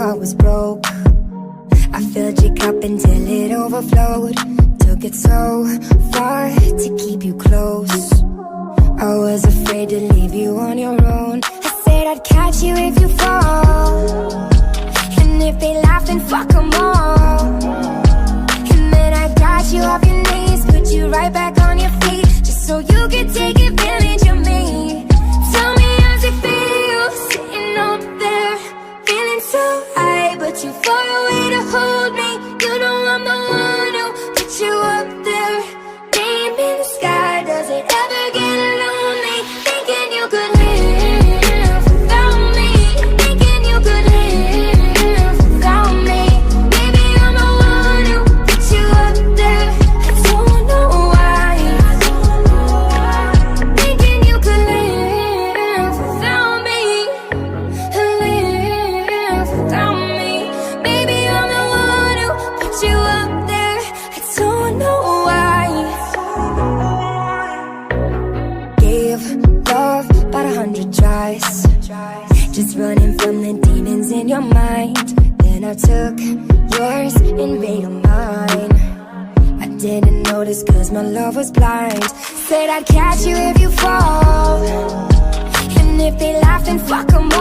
heart was broke. I filled your cup until it overflowed. Took it so far to keep you close. I was afraid to leave you on your own. I said I'd catch you if you fall, and if they laugh then fuck them all. And then I got you off your knees, put you right back on your feet, just so you could take advantage of me. Tell me how's it feel, sitting up there, feeling so high, but you far away to hold me. You know I'm the one who put you up there, name in the sky. Does it ever get lonely, thinking you could live without me, thinking you could live without me? Maybe I'm the one who put you up there, I don't know why, thinking you could live without me, live without me. Maybe I'm the one who put you up there, I don't know why. Gave love about 100 tries, just running from the demons in your mind. Then I took yours and made them mine. I didn't notice cause my love was blind. Said I'd catch you if you fall, and if they laugh then fuck them all.